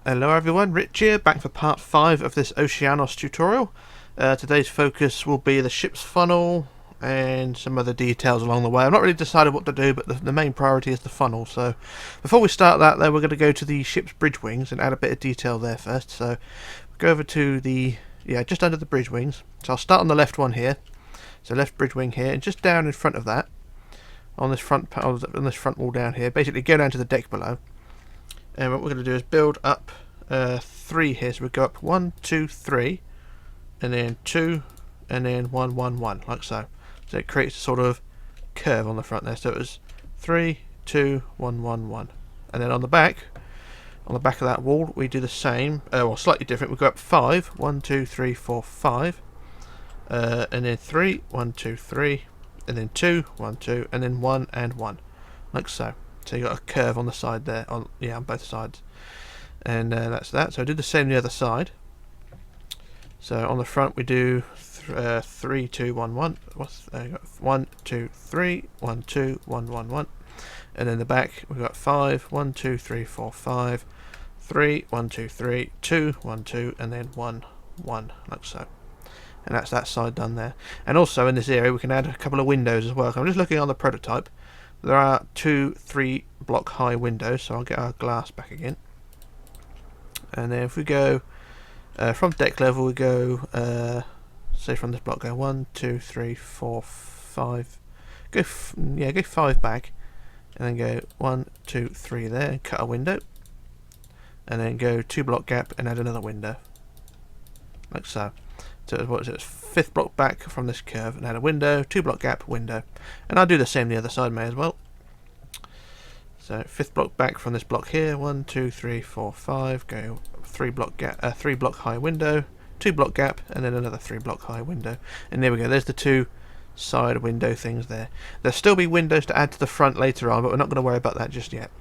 Hello everyone, Rich here, back for part 5 of this Oceanos tutorial. Today's focus will be the ship's funnel and some other details along the way. I've not really decided what to do, but the main priority is the funnel. So before we start that though, we're going to go to the ship's bridge wings and add a bit of detail there first. So we'll go over to the, just under the bridge wings. So I'll start on the left one here. So left bridge wing here, and just down in front of that, on this front wall down here, basically go down to the deck below. And what we're going to do is build up 3 here. So we go up 1, 2, 3, and then 2, and then 1, 1, 1, like so. So it creates a sort of curve on the front there. So it was 3, 2, 1, 1, 1. And then on the back of that wall, we do the same, well, slightly different. We go up 5, 1, 2, 3, 4, 5, and then 3, 1, 2, 3, and then 2, 1, 2, and then 1 and 1, like so. So you got a curve on the side there, on both sides, and that's that. So I do the same on the other side. So on the front we do 3, 2, 1, 1. 1, 2, 3, 1, 2, 1, 1, 1, and then the back we've got 5, 1, 2, 3, 4, 5, 3, 1, 2, 3, 2, 1, 2, and then 1, 1, like so. And that's that side done there. And also in this area we can add a couple of windows as well. I'm just looking on the prototype. There are 2 3 block high windows, so I'll get our glass back again. And then if we go from deck level, we go say from this block, go 1, 2, 3, 4, 5. Go 5 back, and then go 1, 2, 3 there, and cut a window. And then go 2 block gap and add another window, like so. So what is it? 5th block back from this curve and add a window, 2 block gap, window. And I'll do the same the other side, may as well. So 5th block back from this block here, 1, 2, 3, 4, 5, go 3 block gap, 3 block high window, 2 block gap, and then another 3 block high window. And there we go, there's the 2 side window things there. There'll still be windows to add to the front later on, but we're not going to worry about that just yet.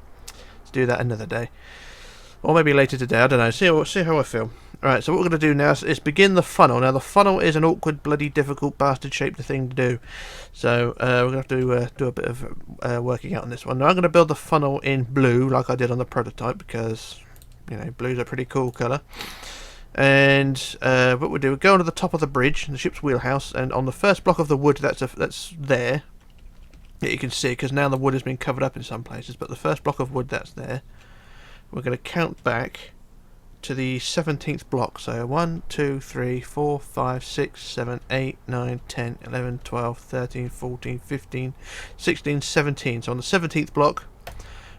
Let's do that another day. Or maybe later today, I don't know, see how I feel. Right, so what we're going to do now is begin the funnel. Now the funnel is an awkward, bloody difficult bastard shaped thing to do. So we're going to have to do a bit of working out on this one. Now I'm going to build the funnel in blue like I did on the prototype because, you know, blue's a pretty cool colour. And what we'll do, we'll go onto the top of the bridge, the ship's wheelhouse, and on the first block of the wood that's there, that you can see, because now the wood has been covered up in some places, but the first block of wood that's there, we're going to count back to the 17th block. So 1, 2, 3, 4, 5, 6, 7, 8, 9, 10, 11, 12, 13, 14, 15, 16, 17. So on the 17th block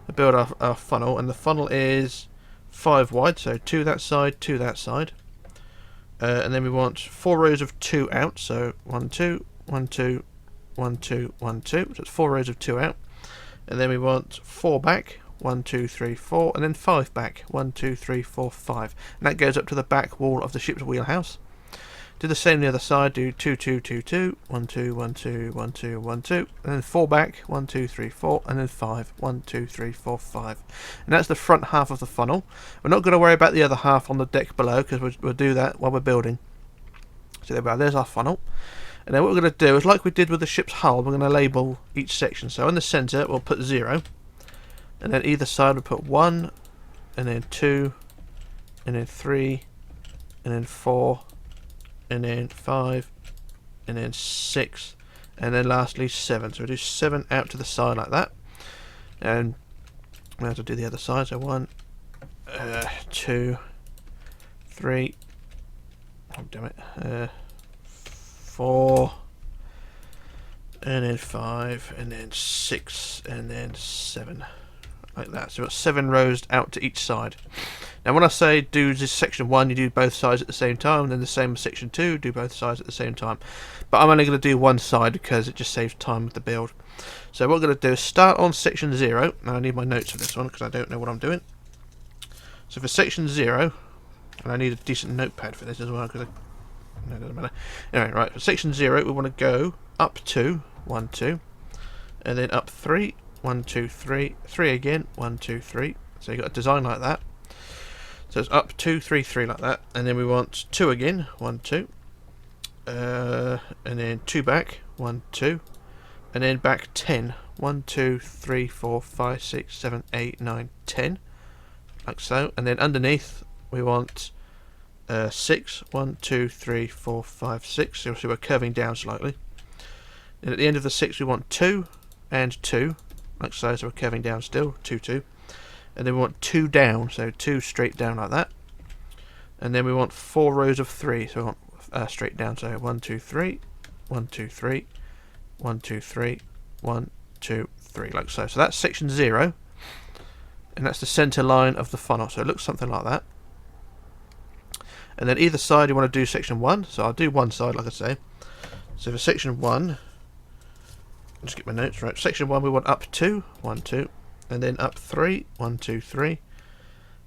we build our funnel, and the funnel is 5 wide, so 2 that side, 2 that side, and then we want 4 rows of 2 out, so 1, 2, 1, 2, 1, 2, 1, 2, so it's 4 rows of 2 out, and then we want 4 back, 1, 2, 3, 4, and then 5 back, 1, 2, 3, 4, 5, and that goes up to the back wall of the ship's wheelhouse. Do the same on the other side, do 2, 2, 2, 2, 1, 2, 1, 2, 1, 2, 1, 2, and then 4 back, 1, 2, 3, 4, and then 5, 1, 2, 3, 4, 5. And that's the front half of the funnel. We're not going to worry about the other half on the deck below, because we'll do that while we're building. So there's our funnel. And then what we're going to do is, like we did with the ship's hull, we're going to label each section. So in the centre we'll put 0, and then either side we'll put 1, and then 2, and then 3, and then 4, and then 5, and then 6, and then lastly 7. So we'll do 7 out to the side like that, and we have to do the other side. So 1, 2, 3, oh damn it, 4, and then 5, and then 6, and then 7, like that. So we've got 7 rows out to each side. Now when I say do this section 1, you do both sides at the same time, and then the same with section 2, do both sides at the same time. But I'm only going to do one side because it just saves time with the build. So what I'm going to do is start on section 0, and I need my notes for this one because I don't know what I'm doing. So for section 0, and I need a decent notepad for this as well because no, it doesn't matter. Anyway, right, for section 0 we want to go up 2, 1, 2, and then up 3, 1, 2, 3, 3 again, 1, 2, 3. So you've got a design like that. So it's up 2, 3, 3 like that, and then we want 2 again, 1, 2, and then 2 back, 1, 2, and then back 10, 1, 2, 3, 4, 5, 6, 7, 8, 9, 10. like so, and then underneath we want 6. 1, 2, 3, 4, 5, 6. You'll see we're curving down slightly. And at the end of the 6 we want 2 and 2, like so, so we're curving down still, 2, 2. And then we want 2 down, so 2 straight down like that. And then we want 4 rows of 3, so we want straight down, so 1, 2, 3, 1, 2, 3, 1, 2, 3, 1, 2, 3, like so. So that's section 0, and that's the centre line of the funnel, so it looks something like that. And then either side you want to do section 1, so I'll do one side like I say. So for section 1, I'll just get my notes right. Section 1 we want up 2, 1, 2, and then up 3, 1, 2, 3,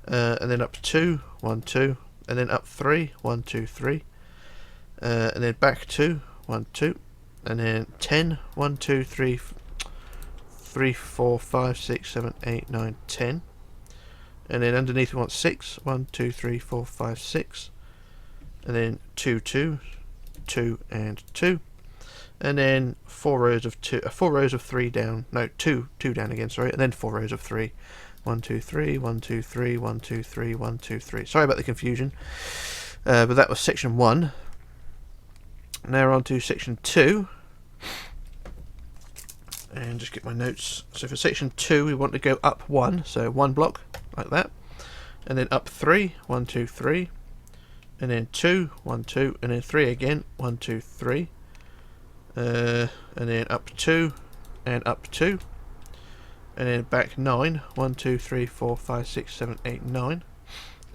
and then up 2, 1, 2, and then up 3, 1, 2, 3, and then back 2, 1, 2, and then 10, 1, 2, 3, 3, 4, 5, 6, 7, 8, 9, 10, and then underneath we want 6, 1, 2, 3, 4, 5, 6, and then 2, 2, 2, and 2, and then 4 rows of 2, 4 rows of 3 down, no, 2 down again, sorry, and then 4 rows of 3, 1, 2, 3, 1, 2, 3, 1, 2, 3, 1, 2, 3. Sorry about the confusion, but that was section 1. Now we're on to section 2, and just get my notes. So for section 2 we want to go up 1, so 1 block like that, and then up 3, 1, 2, 3, and then 2, 1, 2, and then 3 again, 1, 2, 3, and then up 2 and up 2, and then back 9, 1, 2, 3, 4, 5, 6, 7, 8, 9,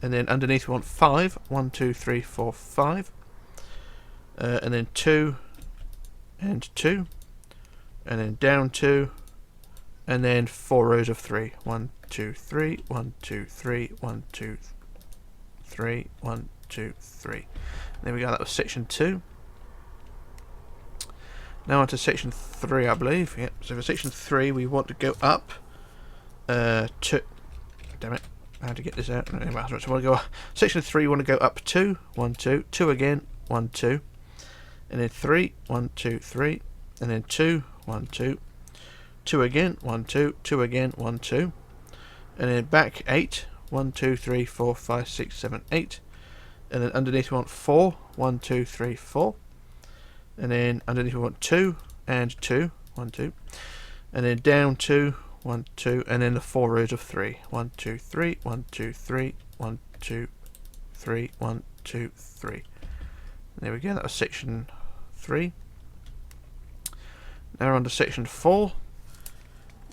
and then underneath we want 5, 1, 2, 3, 4, 5, and then 2 and 2, and then down 2, and then 4 rows of 3, 1, 2, 3, 1, 2, 3, 1, 2, 3, 1, 2, 3. There we go, that was section 2. Now on to section 3, I believe. Yep. So for section 3 we want to go up 2. Damn it, how to get this out? Anyway, so I want to go section 3 we want to go up 2, 1, 2, 2 again, 1, 2, and then 3, 1, 2, 3, and then 2, 1, 2, 2 again, 1, 2, 2 again, 1, 2, and then back 8, 1, 2, 3, 4, 5, 6, 7, 8, and then underneath we want 4, 1, 2, 3, 4, and then underneath we want 2 and 2, 1, 2, and then down 2, 1, 2, and then the 4 rows of 3, 1, 2, 3, 1, 2, 3, 1, 2, 3, 1, 2, 3. There we go, that was section 3. Now we're on to section 4.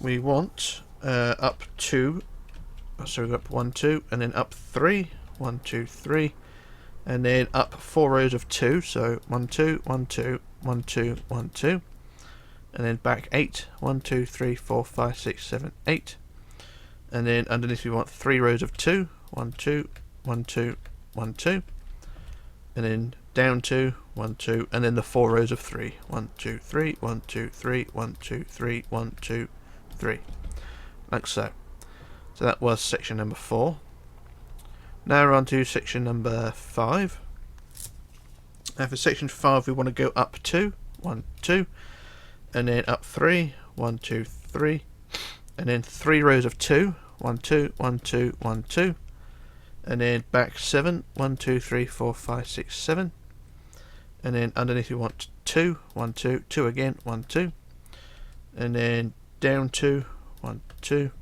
We want up 2, so we go up 1, 2, and then up 3, 1, 2, 3, and then up 4 rows of 2, so 1, 2, 1, 2, 1, 2, 1, 2, and then back 8, 1, 2, 3, 4, 5, 6, 7, 8, and then underneath we want 3 rows of 2, 1, 2, 1, 2, 1, 2, and then down 2, 1, 2, and then the 4 rows of 3, 1, 2, 3, 1, 2, 3, 1, 2, 3, 1, 2, 3, like so. So that was section number 4. Now we're on to section number 5. Now for section 5 we want to go up 2, 1, 2, and then up 3, 1, 2, 3, and then 3 rows of 2, 1, 2, 1, 2, 1, 2, and then back 7, 1, 2, 3, 4, 5, 6, 7, and then underneath we want 2, 1, 2, 2 again, 1, 2, and then down 2, 1, 2,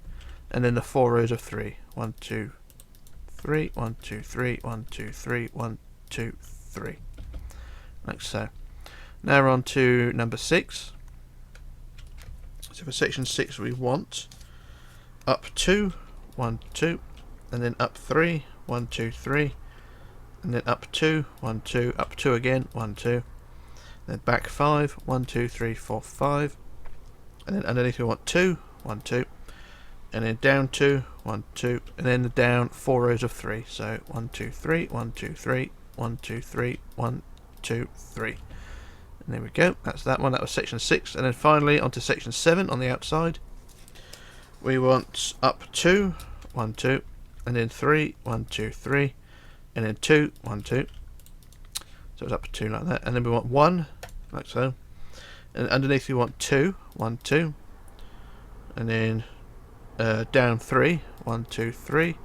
and then the 4 rows of 3, 1, 2, 3, 1, 2, 3, 1, 2, 3, 1, 2, 3, like so. Now we're on to number 6. So for section 6 we want up 2, 1, 2, and then up 3, 1, 2, 3, and then up 2, 1, 2, up 2 again, 1, 2, then back 5, 1, 2, 3, 4, 5, and then underneath we want 2, 1, 2, and then down 2, 1, 2, and then the down 4 rows of 3, so 1, 2, 3, 1, 2, 3, 1, 2, 3, 1, 2, 3. And there we go, that's that one, that was section 6. And then finally onto section 7 on the outside. We want up 2, 1, 2, and then 3, 1, 2, 3, and then 2, 1, 2. So it's up 2 like that, and then we want 1, like so. And underneath we want 2, 1, 2, and then down 3, 1, 2, 3,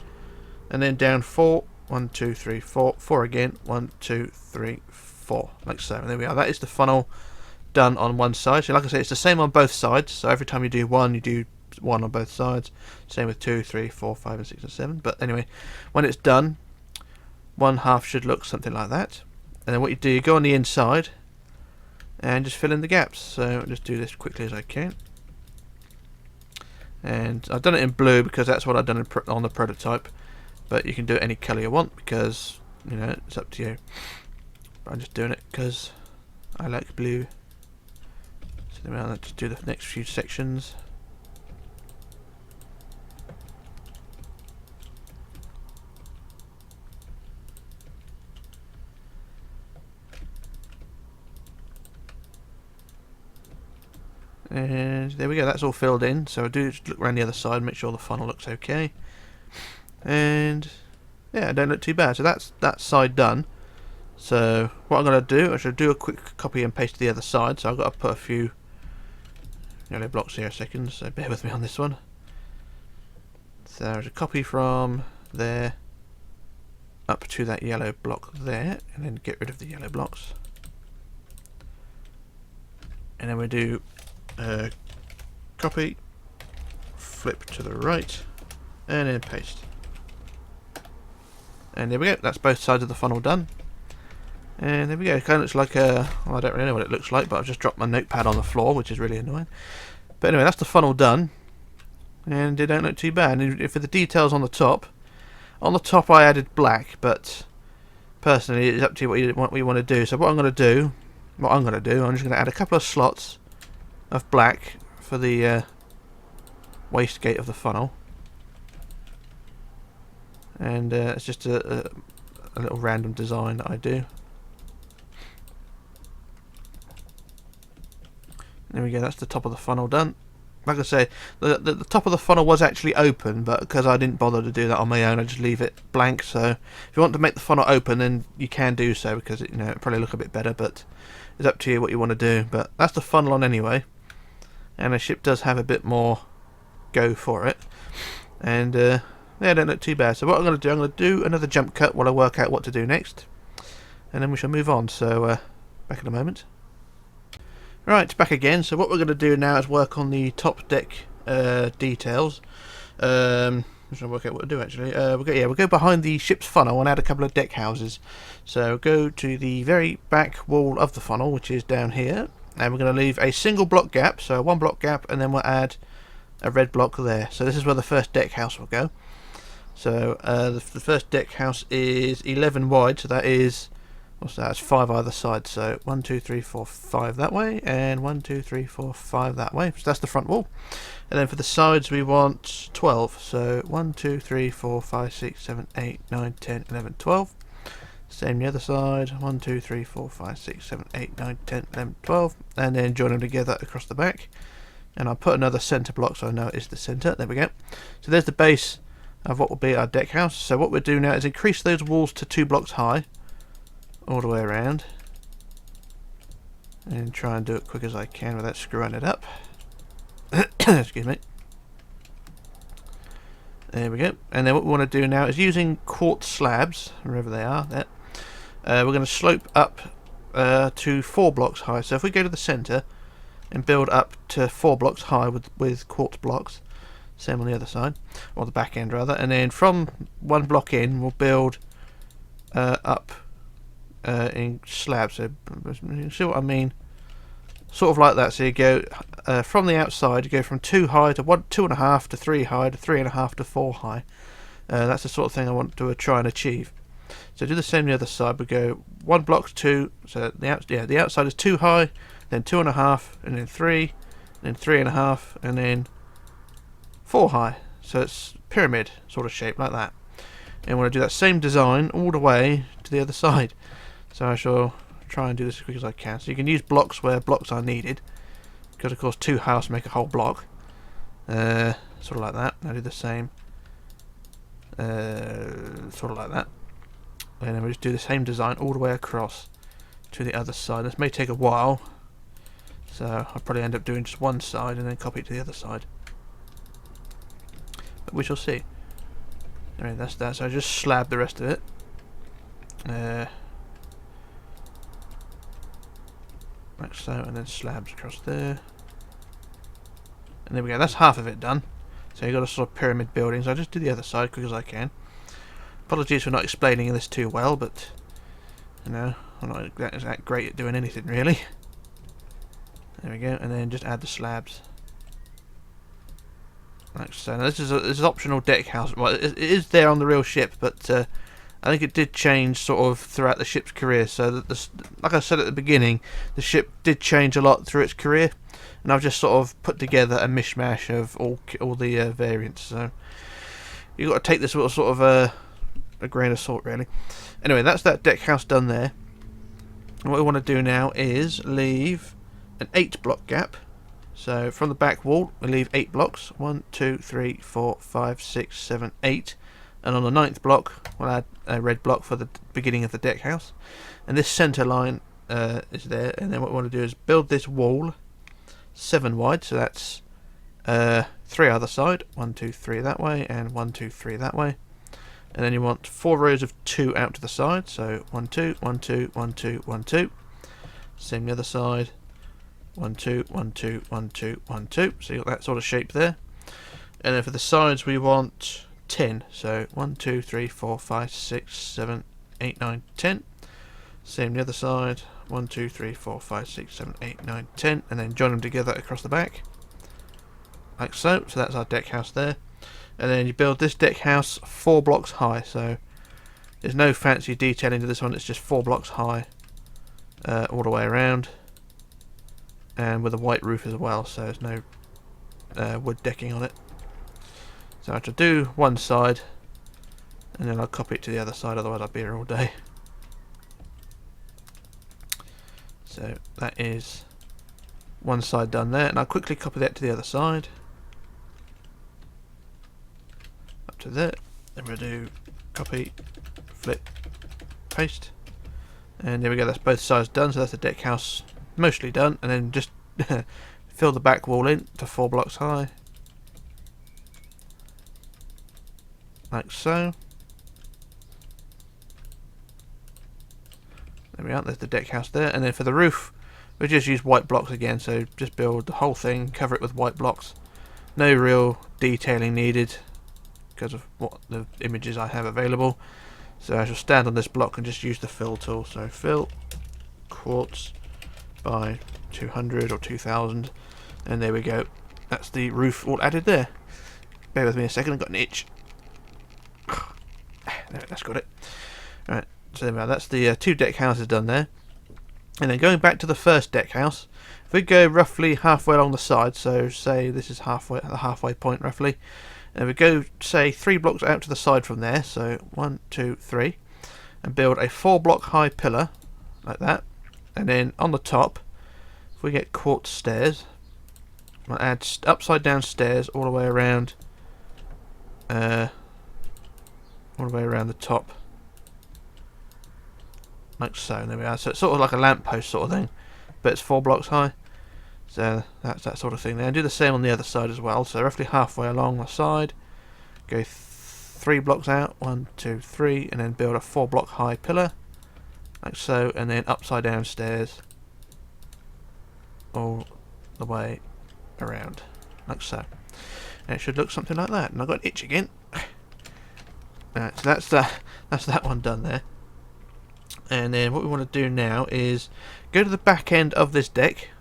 and then down 4, 1, 2, 3, 4, 4 again, 1, 2, 3, 4, like so. And there we are. That is the funnel done on one side. So like I say, it's the same on both sides. So every time you do one, you do one on both sides. Same with 2, 3, 4, 5, and 6 and 7. But anyway, when it's done, one half should look something like that. And then what you do, you go on the inside and just fill in the gaps. So I'll just do this quickly as I can. And I've done it in blue because that's what I've done on the prototype. But you can do it any colour you want because, you know, it's up to you. But I'm just doing it because I like blue. So then I'll just do the next few sections. And there we go, that's all filled in. So I do just look around the other side, make sure the funnel looks okay. And yeah, it don't look too bad. So that's that side done. So what I'm going to do, I should do a quick copy and paste to the other side. So I've got to put a few yellow blocks here a second, so bear with me on this one. So there's a copy from there up to that yellow block there, and then get rid of the yellow blocks. And then we do copy, flip to the right, and then paste. And there we go, that's both sides of the funnel done. And there we go, it kind of looks like a, well, I don't really know what it looks like, but I've just dropped my notepad on the floor, which is really annoying. But anyway, that's the funnel done, and it don't look too bad. And for the details on the top I added black, but personally it's up to you what you want to do. So what I'm going to do, I'm just going to add a couple of slots of black for the wastegate of the funnel, and it's just a little random design that I do. There we go, that's the top of the funnel done. Like I say, the top of the funnel was actually open, but because I didn't bother to do that on my own, I just leave it blank. So if you want to make the funnel open, then you can do so, because it, you know, it'll probably look a bit better, but it's up to you what you want to do. But that's the funnel on anyway, and the ship does have a bit more go for it, and yeah, don't look too bad. So what I'm going to do another jump cut while I work out what to do next, and then we shall move on. So back in a moment. Right, back again. So what we're going to do now is work on the top deck details. I'm trying to work out what to do actually. We'll go behind the ship's funnel and add a couple of deck houses. So go to the very back wall of the funnel, which is down here, and we're going to leave a single block gap, so one block gap, and then we'll add a red block there. So this is where the first deck house will go. So the first deck house is 11 wide, so that is, what's that? It's 5 either side. So 1, 2, 3, 4, 5 that way, and 1, 2, 3, 4, 5 that way. So that's the front wall. And then for the sides we want 12. So 1, 2, 3, 4, 5, 6, 7, 8, 9, 10, 11, 12. Same the other side. 1, 2, 3, 4, 5, 6, 7, 8, 9, 10, 11, 12. And then join them together across the back. And I'll put another centre block so I know it is the centre. There we go. So there's the base of what will be our deck house. So what we'll do now is increase those walls to 2 blocks high, all the way around, and try and do it quick as I can without screwing it up. Excuse me. There we go. And then what we want to do now is, using quartz slabs, wherever they are, there, we're going to slope up to 4 blocks high. So if we go to the centre and build up to 4 blocks high with quartz blocks, same on the other side, or the back end rather, and then from 1 block in we'll build up in slabs. So you see what I mean, sort of like that. So you go from the outside, you go from 2 high to 2.5 to 3 high to 3.5 to 4 high. That's the sort of thing I want to try and achieve. So do the same on the other side. We go 1 block to 2, so the outside is 2 high, then 2.5, and then 3, and then 3.5, and then 4 high. So it's pyramid sort of shape like that. And I want to do that same design all the way to the other side. So I shall try and do this as quick as I can. So you can use blocks where blocks are needed, because of course 2 houses make a whole block. Sort of like that. I do the same. Sort of like that. And then we just do the same design all the way across to the other side. This may take a while, so I'll probably end up doing just one side and then copy it to the other side. But we shall see. Alright, that's that. So I just slab the rest of it. Like so, and then slabs across there. And there we go, that's half of it done. So you've got a sort of pyramid building, so I'll just do the other side quick as I can. Apologies for not explaining this too well, but you know, I'm not that great at doing anything really. There we go, and then just add the slabs. Like so. Now this is optional deck house. Well, it is there on the real ship, but I think it did change sort of throughout the ship's career. So that like I said at the beginning, the ship did change a lot through its career, and I've just sort of put together a mishmash of all the variants. So you've got to take this with sort of a grain of salt, really. Anyway, that's that deck house done there. And what we want to do now is leave an 8-block gap. So from the back wall, we leave 8 blocks. 1, 2, 3, 4, 5, 6, 7, 8. And on the 9th block, we'll add a red block for the beginning of the deck house. And this centre line is there. And then what we want to do is build this wall 7 wide. So that's 3 either side. 1, 2, 3 that way, and 1, 2, 3 that way. And then you want 4 rows of 2 out to the side. So 1, 2, 1, 2, 1, 2, 1, 2. Same the other side. 1, 2, 1, 2, 1, 2, 1, 2. So you've got that sort of shape there. And then for the sides we want 10. So 1, 2, 3, 4, 5, 6, 7, 8, 9, 10. Same the other side. 1, 2, 3, 4, 5, 6, 7, 8, 9, 10. And then join them together across the back. Like so. So that's our deck house there. And then you build this deck house 4 blocks high. So there's no fancy detailing to this one. It's just 4 blocks high all the way around. And with a white roof as well, so there's no wood decking on it. So I have to do one side, and then I'll copy it to the other side, otherwise I'll be here all day. So that is one side done there, and I'll quickly copy that to the other side. Up to there. Then we'll do copy, flip, paste. And there we go, that's both sides done, so that's the deck house mostly done, and then just fill the back wall in to 4 blocks high, like so. There we are, there's the deck house there. And then for the roof we just use white blocks again, so just build the whole thing, cover it with white blocks. No real detailing needed because of what the images I have available. So I shall stand on this block and just use the fill tool. So fill, quartz by 200 or 2000, and there we go, that's the roof all added there. Bear with me a second, I've got an itch. There, that's got it. Right, so there we are, that's the 2 deck houses done there. And then going back to the first deck house, if we go roughly halfway along the side, so say this is halfway, the halfway point roughly, and we go say 3 blocks out to the side from there, so 1, 2, 3, and build a 4 block high pillar like that. And then on the top, if we get quartz stairs, we'll add upside down stairs all the way around, the top, like so. And there we are. So it's sort of like a lamppost sort of thing, but it's 4 blocks high. So that's that sort of thing there. And do the same on the other side as well. So roughly halfway along the side, go 3 blocks out, 1, 2, 3, and then build a 4 block high pillar. Like so, and then upside down stairs all the way around, like so. And it should look something like that. And I've got an itch again. Alright, so that's that one done there. And then what we want to do now is go to the back end of this deck.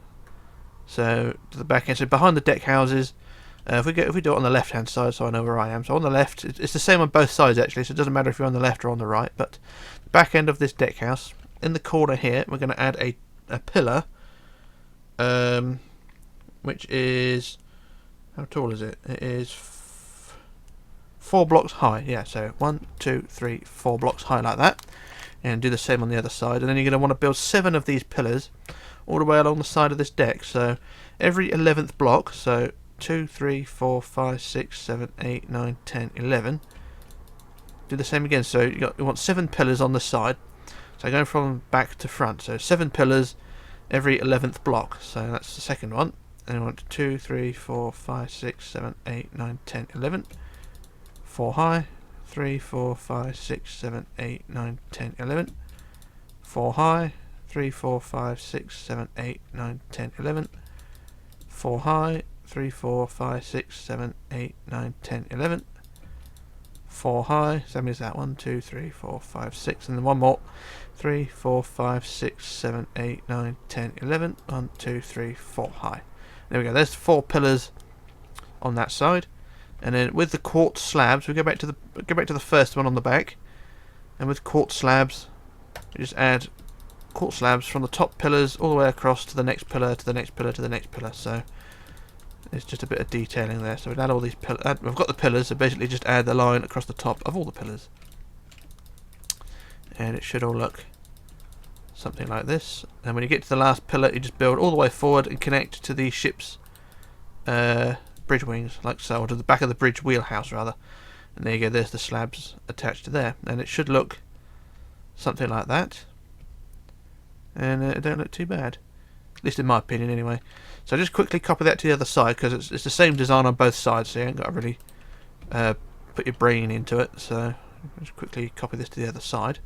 So to the back end, so behind the deck houses. If we do it on the left hand side, so I know where I am. So on the left, it's the same on both sides actually, so it doesn't matter if you're on the left or on the right. But the back end of this deck house, in the corner here, we're going to add a pillar, which is, how tall is it? It is 4 blocks high. Yeah, so 1, 2, 3, 4 blocks high like that. And do the same on the other side. And then you're going to want to build 7 of these pillars all the way along the side of this deck. So every 11th block, so 2, 3, 4, 5, 6, 7, 8, 9, 10, 11. Do the same again. So you want 7 pillars on the side. So going from back to front. So 7 pillars every 11th block. So that's the second one. And you want 2, 3, 4, 5, 6, 7, 8, 9, 10, 11. 4 high, 3, 4, 5, 6, 7, 8, 9, 10, 11. 4 high. 3, 4, 5, 6, 7, 8, 9, 10, 11. 4 high. 3, 4, 5, 6, 7, 8, 9, 10, 11. 4 high. So how many is that? 1, 2, 3, 4, 5, 6, and then one more. 3, 4, 5, 6, 7, 8, 9, 10, 11. 1, 2, 3, 4 high. There we go. There's 4 pillars on that side, and then with the quartz slabs, we go back to the first one on the back, and with quartz slabs, we just add quartz slabs from the top pillars all the way across to the next pillar, to the next pillar, to the next pillar. So it's just a bit of detailing there. So we add all these pillars. We've got the pillars, so basically just add the line across the top of all the pillars, and it should all look something like this. And when you get to the last pillar, you just build all the way forward and connect to the ship's bridge wings, like so, or to the back of the bridge wheelhouse rather. And there you go, there's the slabs attached to there, and it should look something like that. And it don't look too bad, at least in my opinion anyway. So just quickly copy that to the other side, because it's the same design on both sides, so you ain't got to really put your brain into it. So just quickly copy this to the other side.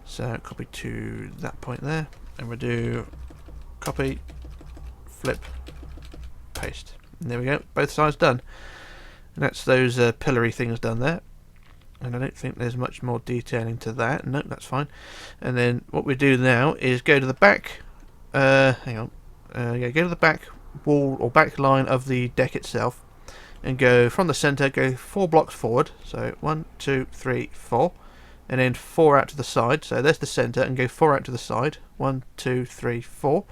So copy to that point there, and we'll do copy, flip, paste, and there we go, both sides done. And that's those pillory things done there, and I don't think there's much more detailing to that. Nope, that's fine. And then what we do now is go to the back go to the back wall or back line of the deck itself, and go from the center, go 4 blocks forward, so 1, 2, 3, 4, and then 4 out to the side. So there's the center, and go 4 out to the side, 1, 2, 3, 4,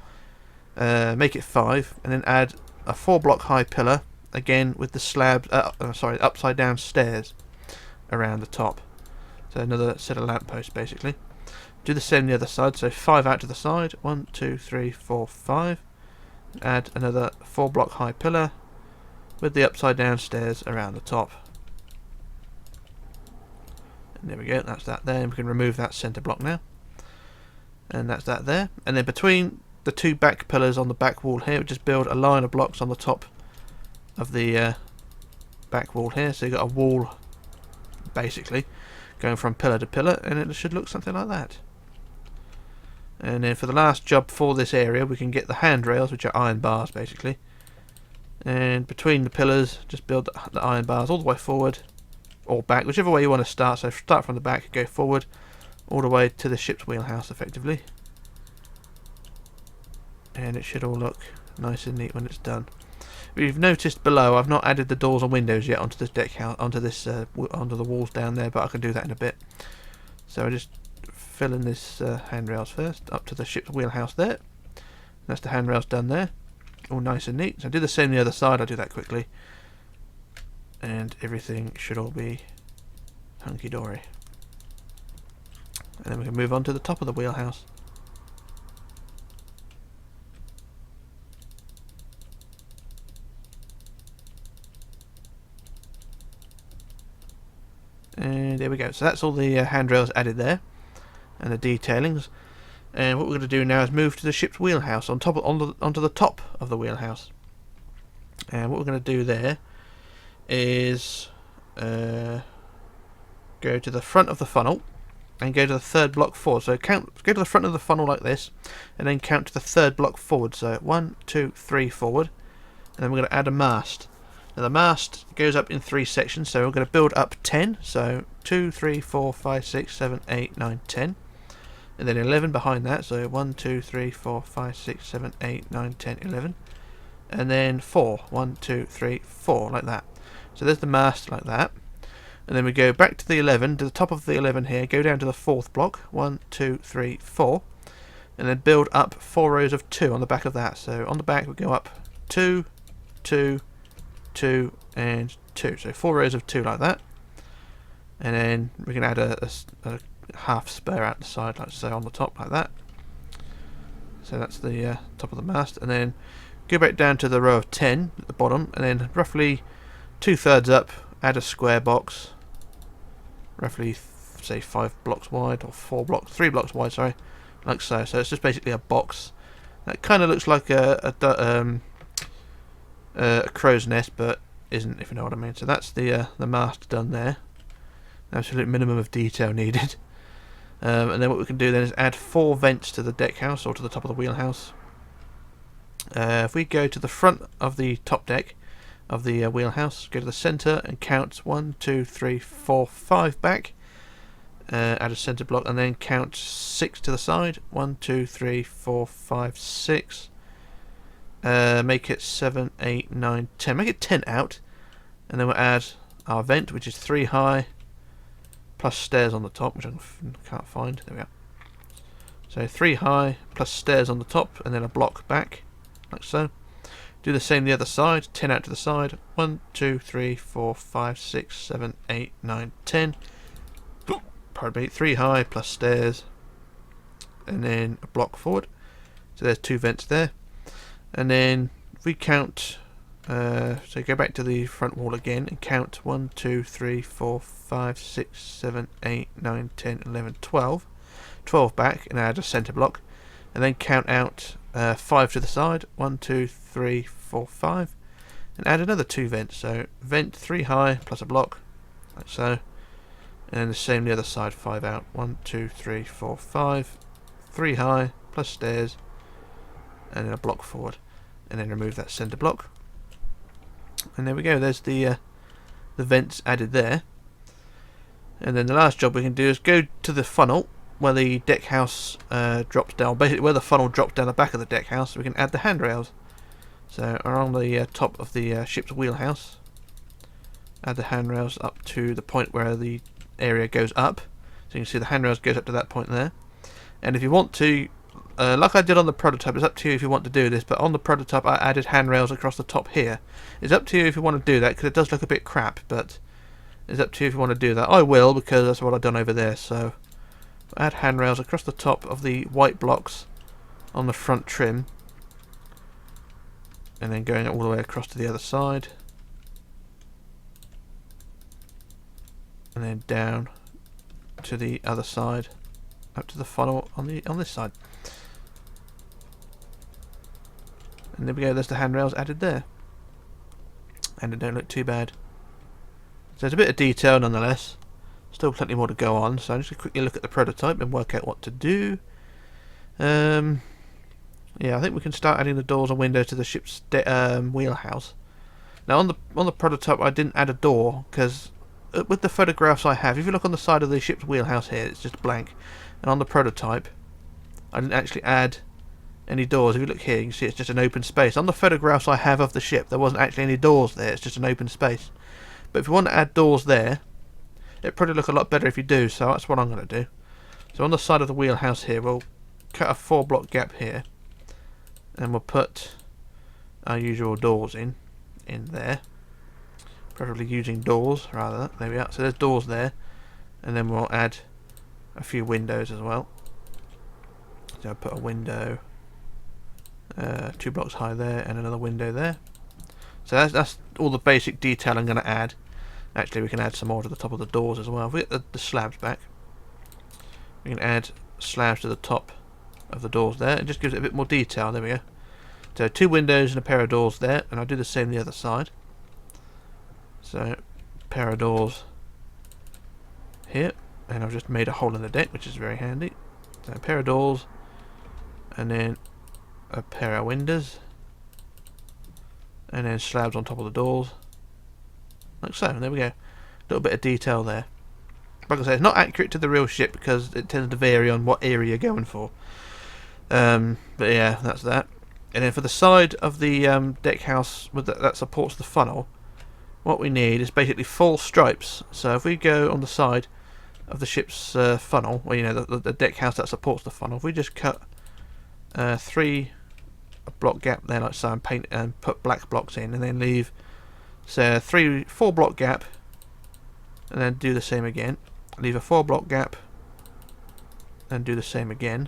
make it 5, and then add a 4 block high pillar again with the slab upside down stairs around the top. So another set of lampposts basically. Do the same on the other side, so 5 out to the side, 1, 2, 3, 4, 5. Add another 4 block high pillar with the upside down stairs around the top. And there we go, that's that there. And we can remove that centre block now. And that's that there. And then between the 2 back pillars on the back wall here, we just build a line of blocks on the top of the back wall here. So you've got a wall basically going from pillar to pillar, and it should look something like that. And then for the last job for this area, we can get the handrails, which are iron bars basically, and between the pillars just build the iron bars all the way forward or back, whichever way you want to start. So start from the back, go forward all the way to the ship's wheelhouse effectively, and it should all look nice and neat when it's done. You've noticed below I've not added the doors and windows yet onto this deck house, onto the walls down there, but I can do that in a bit. So I just fill in this handrails first up to the ship's wheelhouse there. That's the handrails done there, all nice and neat. So I do the same on the other side. I'll do that quickly, and everything should all be hunky-dory. And then we can move on to the top of the wheelhouse. And there we go. So that's all the handrails added there, and the detailings. And what we're going to do now is move to the ship's wheelhouse onto the top of the wheelhouse. And what we're going to do there is go to the front of the funnel and go to the 3rd block forward. So go to the front of the funnel like this, and then count to the 3rd block forward. So 1, 2, 3 forward, and then we're going to add a mast. Now the mast goes up in 3 sections, so we're going to build up 10. So 2, 3, 4, 5, 6, 7, 8, 9, 10. And then 11 behind that, so 1, 2, 3, 4, 5, 6, 7, 8, 9, 10, 11. And then 4, 1, 2, 3, 4, like that. So there's the mast like that. And then we go back to the 11, to the top of the 11 here, go down to the 4th block, 1, 2, 3, 4. And then build up 4 rows of 2 on the back of that. So on the back we go up 2, 2, 2 and 2, so 4 rows of 2 like that, and then we can add a half spur out the side like so on the top like that. So that's the top of the mast, and then go back down to the row of 10 at the bottom, and then roughly 2/3 up add a square box, roughly say 5 blocks wide, or 3 blocks wide, sorry, like so. So it's just basically a box that kind of looks like a crow's nest, but isn't, if you know what I mean. So that's the mast done there. Absolute minimum of detail needed. And then what we can do then is add 4 vents to the deck house, or to the top of the wheelhouse. If we go to the front of the top deck of the wheelhouse, go to the centre and count 1, 2, 3, 4, 5 back. Add a centre block and then count 6 to the side. 1, 2, 3, 4, 5, 6. Make it 7, 8, 9, 10. Make it 10 out. And then we'll add our vent, which is 3 high, plus stairs on the top, which I can't find. There we go. So 3 high, plus stairs on the top, and then a block back, like so. Do the same the other side. 10 out to the side. 1, 2, 3, 4, 5, 6, 7, 8, 9, 10. Pardon me. 3 high, plus stairs, and then a block forward. So there's 2 vents there. And then if we count, so go back to the front wall again and count 1, 2, 3, 4, 5, 6, 7, 8, 9, 10, 11, 12. 12 back and add a centre block. And then count out 5 to the side. 1, 2, 3, 4, 5. And add another 2 vents. So vent 3 high plus a block, like so. And then the same the other side, 5 out. 1, 2, 3, 4, 5. 3 high plus stairs. And then a block forward. And then remove that centre block. And there we go, there's the vents added there. And then the last job we can do is go to the funnel where the deck house drops down, basically where the funnel drops down the back of the deck house, so we can add the handrails. So around the top of the ship's wheelhouse, add the handrails up to the point where the area goes up. So you can see the handrails goes up to that point there. And if you want to, like I did on the prototype, it's up to you if you want to do this, but on the prototype I added handrails across the top here. It's up to you if you want to do that, because it does look a bit crap, but it's up to you if you want to do that. I will, because that's what I've done over there. So add handrails across the top of the white blocks on the front trim, and then going all the way across to the other side, and then down to the other side, up to the funnel on this side. And there we go, there's the handrails added there. And they don't look too bad. So there's a bit of detail nonetheless. Still plenty more to go on, so I'm just going to quickly look at the prototype and work out what to do. Yeah, I think we can start adding the doors and windows to the ship's wheelhouse. Now on the prototype I didn't add a door, because with the photographs I have, if you look on the side of the ship's wheelhouse here, it's just blank. And on the prototype I didn't actually add any doors. If you look here, you can see it's just an open space. On the photographs I have of the ship, there wasn't actually any doors there, it's just an open space. But if you want to add doors there, it'd probably look a lot better if you do, so that's what I'm going to do. So on the side of the wheelhouse here, we'll cut a 4 block gap here, and we'll put our usual doors in there. Preferably using doors rather. There we are. So there's doors there, and then we'll add a few windows as well. So I'll put a window 2 blocks high there, and another window there. So that's all the basic detail I'm going to add. Actually, we can add some more to the top of the doors as well. If we get the slabs back, we can add slabs to the top of the doors there. It just gives it a bit more detail. There we go. So 2 windows and a pair of doors there, and I'll do the same the other side. So pair of doors here, and I've just made a hole in the deck, which is very handy. So a pair of doors, and then a pair of windows, and then slabs on top of the doors, like so. And there we go. A little bit of detail there. Like I say, it's not accurate to the real ship because it tends to vary on what area you're going for. But yeah, that's that. And then for the side of the deck house that supports the funnel, what we need is basically full stripes. So if we go on the side of the ship's funnel, or the deck house that supports the funnel, if we just cut 3 block gap there like so, and paint and put black blocks in, and then leave say 4 block gap, and then do the same again. Leave a 4 block gap, and do the same again,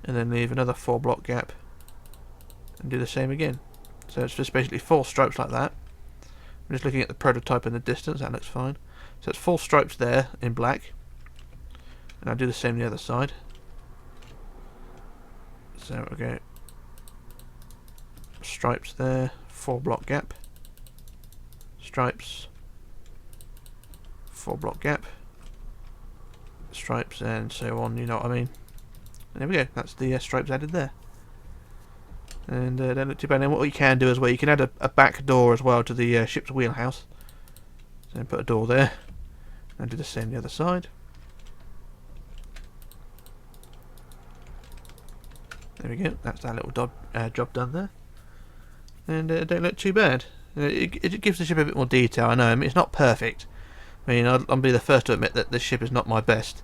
and then leave another 4 block gap, and do the same again. So it's just basically 4 stripes like that. I'm just looking at the prototype in the distance, that looks fine. So it's 4 stripes there in black, and I'll do the same the other side. So we'll go stripes there, 4 block gap, stripes, 4 block gap, stripes, and so on, you know what I mean. And there we go, that's the stripes added there. And don't look too bad. And what you can do as well, you can add a back door as well to the ship's wheelhouse. So put a door there, and do the same the other side. There we go, that's that little job done there. And don't look too bad. It gives the ship a bit more detail, I know. I mean, it's not perfect. I mean, I'll be the first to admit that this ship is not my best.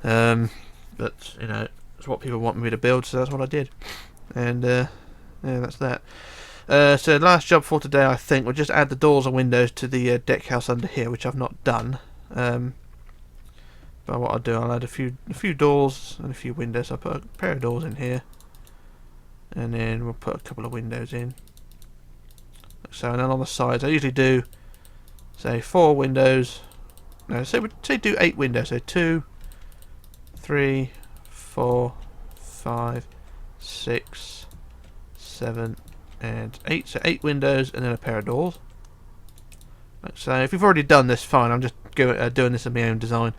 But, you know, it's what people want me to build, so that's what I did. And, yeah, that's that. So last job for today, I think, we'll just add the doors and windows to the deck house under here, which I've not done. But what I'll do, I'll add a few doors and a few windows. I'll put a pair of doors in here, and then we'll put a couple of windows in. So, and then on the sides, I usually do, say, 4 windows. No, say do 8 windows. So 2, 3, 4, 5, 6, 7, and 8. So 8 windows and then a pair of doors. So if you've already done this, fine. I'm just doing this in my own design.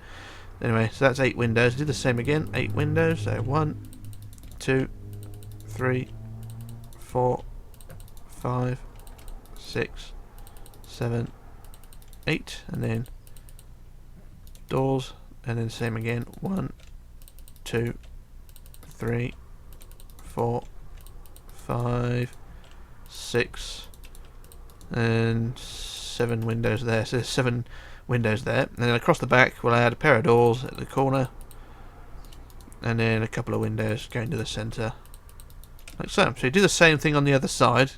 Anyway, so that's 8 windows. Do the same again. 8 windows. So 1, 2, 3, 4, 5, 6, 7, 8, and then doors, and then same again. 1, 2, 3, 4, 5, 6, and 7 windows there. So there's 7 windows there, and then across the back we'll add a pair of doors at the corner, and then a couple of windows going to the centre, like so. So you do the same thing on the other side.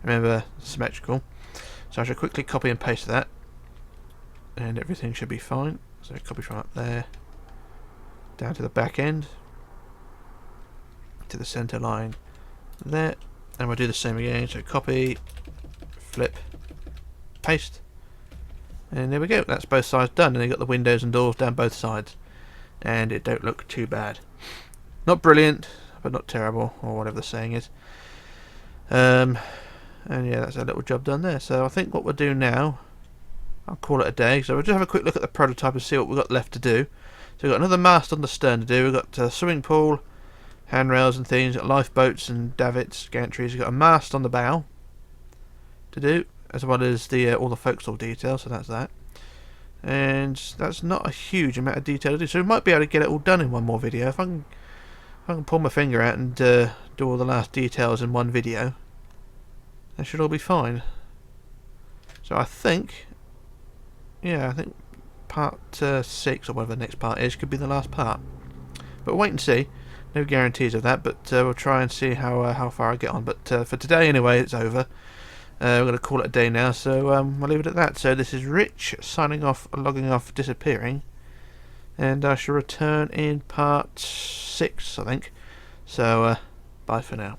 Remember, symmetrical. So I should quickly copy and paste that, and everything should be fine. So copy from up there down to the back end to the centre line there, and we'll do the same again. So copy, flip, paste, and there we go. That's both sides done, and you've got the windows and doors down both sides, and it don't look too bad. Not brilliant, but not terrible, or whatever the saying is. And yeah, that's a little job done there. So I think what we'll do now, I'll call it a day. So we'll just have a quick look at the prototype and see what we've got left to do. So we've got another mast on the stern to do. We've got a swimming pool, handrails and things. We've got lifeboats and davits, gantries. We've got a mast on the bow to do, as well as the all the forecastle detail. So that's that. And that's not a huge amount of detail to do. So we might be able to get it all done in one more video. If I can pull my finger out and do all the last details in one video, that should all be fine. So I think, yeah, I think part 6 or whatever the next part is could be the last part. But we'll wait and see. No guarantees of that, but we'll try and see how far I get on. But for today anyway, it's over. We're going to call it a day now, so I'll leave it at that. So this is Rich signing off, logging off, disappearing, and I shall return in part 6, I think. So bye for now.